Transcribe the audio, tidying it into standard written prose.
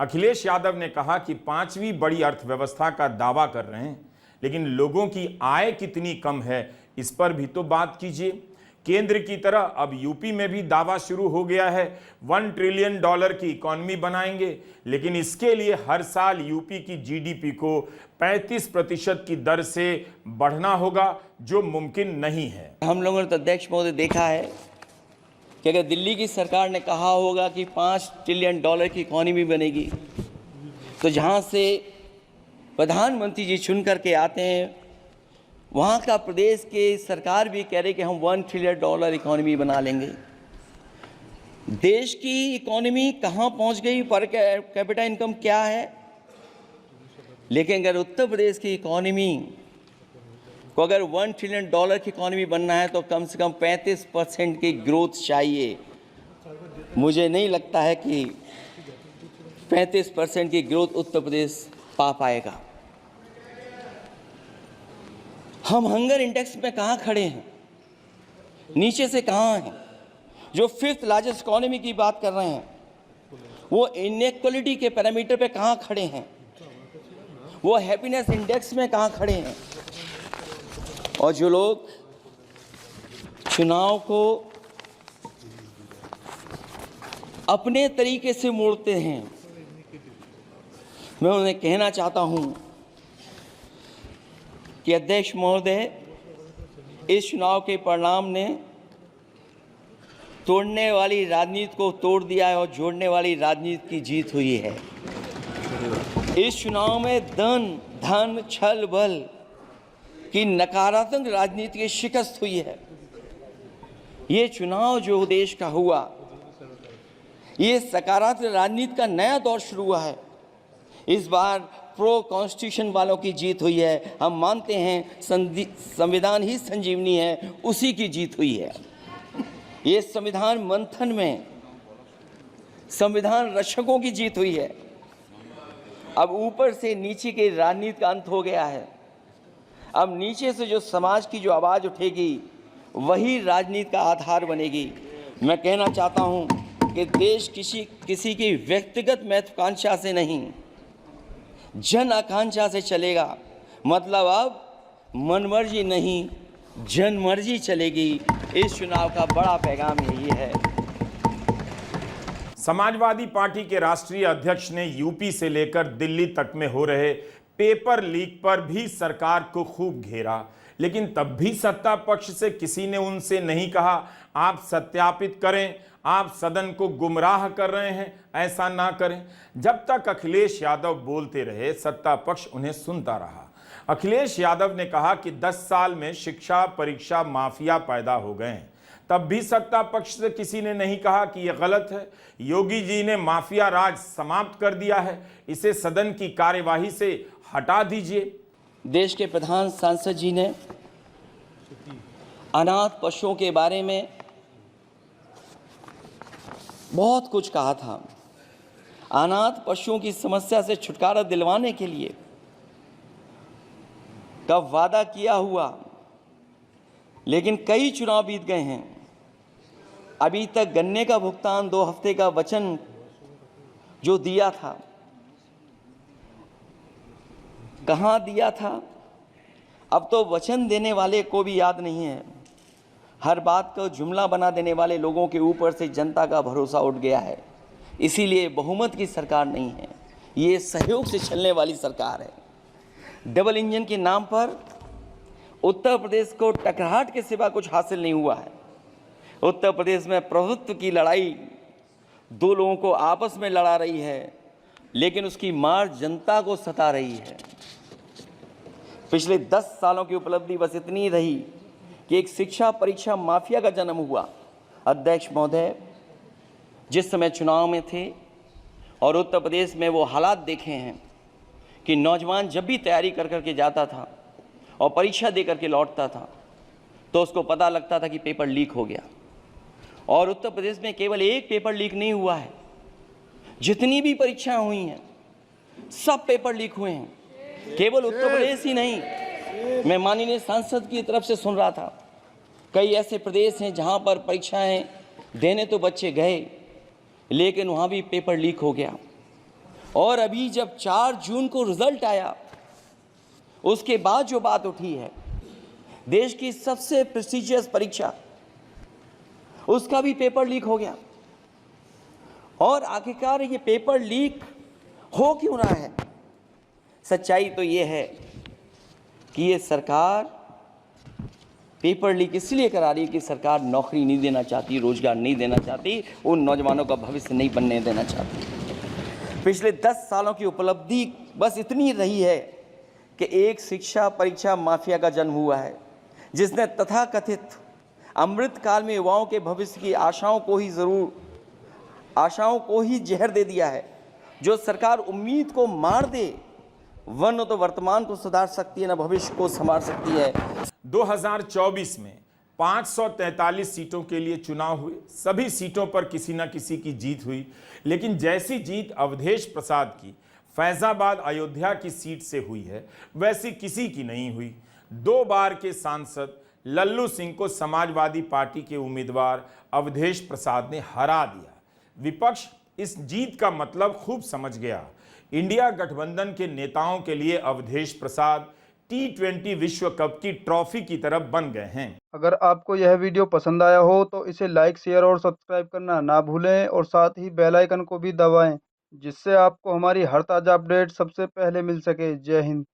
अखिलेश यादव ने कहा कि 5वीं बड़ी अर्थव्यवस्था का दावा कर रहे हैं, लेकिन लोगों की आय कितनी कम है इस पर भी तो बात कीजिए। केंद्र की तरह अब यूपी में भी दावा शुरू हो गया है, $1 ट्रिलियन की इकॉनमी बनाएंगे, लेकिन इसके लिए हर साल यूपी की जीडीपी को 35% की दर से बढ़ना होगा, जो मुमकिन नहीं है। हम लोगों ने तो अध्यक्ष महोदय देखा है कि अगर दिल्ली की सरकार ने कहा होगा कि $5 ट्रिलियन की इकॉनमी बनेगी, तो जहाँ से प्रधानमंत्री जी चुन करके आते हैं, वहाँ का प्रदेश के सरकार भी कह रही कि हम $1 ट्रिलियन इकॉनमी बना लेंगे। देश की इकॉनमी कहाँ पहुँच गई, पर कैपिटा इनकम क्या है, लेकिन अगर उत्तर प्रदेश की इकॉनमी को अगर $1 ट्रिलियन की इकॉनमी बनना है तो कम से कम 35% की ग्रोथ चाहिए। मुझे नहीं लगता है कि 35% की ग्रोथ उत्तर प्रदेश पा पाएगा। हम हंगर इंडेक्स में कहाँ खड़े हैं, नीचे से कहाँ हैं। जो 5th लार्जेस्ट इकॉनमी की बात कर रहे हैं, वो इनइक्वालिटी के पैरामीटर पे कहाँ खड़े हैं, वो हैप्पीनेस इंडेक्स में कहाँ खड़े हैं। और जो लोग चुनाव को अपने तरीके से मोड़ते हैं, मैं उन्हें कहना चाहता हूं कि अध्यक्ष महोदय, इस चुनाव के परिणाम ने तोड़ने वाली राजनीति को तोड़ दिया है और जोड़ने वाली राजनीति की जीत हुई है। इस चुनाव में धन छल बल की नकारात्मक राजनीति की शिकस्त हुई है। ये चुनाव जो देश का हुआ, ये सकारात्मक राजनीति का नया दौर शुरू हुआ है। इस बार प्रो कॉन्स्टिट्यूशन वालों की जीत हुई है। हम मानते हैं संविधान ही संजीवनी है, उसी की जीत हुई है। ये संविधान मंथन में संविधान रक्षकों की जीत हुई है। अब ऊपर से नीचे की राजनीति का अंत हो गया है। अब नीचे से जो समाज की जो आवाज़ उठेगी, वही राजनीति का आधार बनेगी। मैं कहना चाहता हूं कि देश किसी की व्यक्तिगत महत्वाकांक्षा से नहीं, जन आकांक्षा से चलेगा। मतलब अब मनमर्जी नहीं, जनमर्जी चलेगी। इस चुनाव का बड़ा पैगाम यही है। समाजवादी पार्टी के राष्ट्रीय अध्यक्ष ने यूपी से लेकर दिल्ली तक में हो रहे पेपर लीक पर भी सरकार को खूब घेरा, लेकिन तब भी सत्ता पक्ष से किसी ने उनसे नहीं कहा आप सत्यापित करें, आप सदन को गुमराह कर रहे हैं, ऐसा ना करें। जब तक अखिलेश यादव बोलते रहे, सत्ता पक्ष उन्हें सुनता रहा। अखिलेश यादव ने कहा कि 10 साल में शिक्षा परीक्षा माफिया पैदा हो गए हैं, तब भी सत्ता पक्ष से किसी ने नहीं कहा कि यह गलत है। योगी जी ने माफिया राज समाप्त कर दिया है, इसे सदन की कार्यवाही से हटा दीजिए। देश के प्रधान सांसद जी ने अनाथ पशुओं के बारे में बहुत कुछ कहा था। अनाथ पशुओं की समस्या से छुटकारा दिलवाने के लिए कब वादा किया हुआ, लेकिन कई चुनाव बीत गए हैं, अभी तक गन्ने का भुगतान 2 हफ्ते का वचन जो दिया था, कहाँ दिया था, अब तो वचन देने वाले को भी याद नहीं है। हर बात को जुमला बना देने वाले लोगों के ऊपर से जनता का भरोसा उठ गया है। इसीलिए बहुमत की सरकार नहीं है, ये सहयोग से चलने वाली सरकार है। डबल इंजन के नाम पर उत्तर प्रदेश को टकराहट के सिवा कुछ हासिल नहीं हुआ है। उत्तर प्रदेश में प्रभुत्व की लड़ाई 2 लोगों को आपस में लड़ा रही है, लेकिन उसकी मार जनता को सता रही है। पिछले 10 सालों की उपलब्धि बस इतनी रही कि एक शिक्षा परीक्षा माफिया का जन्म हुआ। अध्यक्ष महोदय, जिस समय चुनाव में थे और उत्तर प्रदेश में वो हालात देखे हैं कि नौजवान जब भी तैयारी कर कर के जाता था और परीक्षा दे करके लौटता था, तो उसको पता लगता था कि पेपर लीक हो गया। और उत्तर प्रदेश में केवल एक पेपर लीक नहीं हुआ है, जितनी भी परीक्षाएं हुई हैं सब पेपर लीक हुए हैं। केवल उत्तर प्रदेश ही नहीं, मैं माननीय सांसद की तरफ से सुन रहा था, कई ऐसे प्रदेश हैं जहां पर परीक्षाएं देने तो बच्चे गए, लेकिन वहां भी पेपर लीक हो गया। और अभी जब 4 जून को रिजल्ट आया, उसके बाद जो बात उठी है, देश की सबसे प्रेस्टिजियस परीक्षा, उसका भी पेपर लीक हो गया। और आखिरकार ये पेपर लीक हो क्यों रहा है? सच्चाई तो ये है कि ये सरकार पेपर लीक इसलिए करा रही है कि सरकार नौकरी नहीं देना चाहती, रोजगार नहीं देना चाहती, उन नौजवानों का भविष्य नहीं बनने देना चाहती। पिछले 10 सालों की उपलब्धि बस इतनी रही है कि एक शिक्षा परीक्षा माफिया का जन्म हुआ है, जिसने तथाकथित अमृत काल में युवाओं के भविष्य की आशाओं को ही जहर दे दिया है। जो सरकार उम्मीद को मार दे, वह न तो वर्तमान को सुधार सकती है, न भविष्य को संवार सकती है। 2024 में 543 सीटों के लिए चुनाव हुए। सभी सीटों पर किसी न किसी की जीत हुई, लेकिन जैसी जीत अवधेश प्रसाद की फैजाबाद अयोध्या की सीट से हुई है, वैसी किसी की नहीं हुई। 2 बार के सांसद लल्लू सिंह को समाजवादी पार्टी के उम्मीदवार अवधेश प्रसाद ने हरा दिया। विपक्ष इस जीत का मतलब खूब समझ गया। इंडिया गठबंधन के नेताओं के लिए अवधेश प्रसाद T20 विश्व कप की ट्रॉफी की तरफ बन गए हैं। अगर आपको यह वीडियो पसंद आया हो तो इसे लाइक, शेयर और सब्सक्राइब करना ना भूलें और साथ ही बेल आइकन को भी दबाएं, जिससे आपको हमारी हर ताज़ा अपडेट सबसे पहले मिल सके। जय हिंद।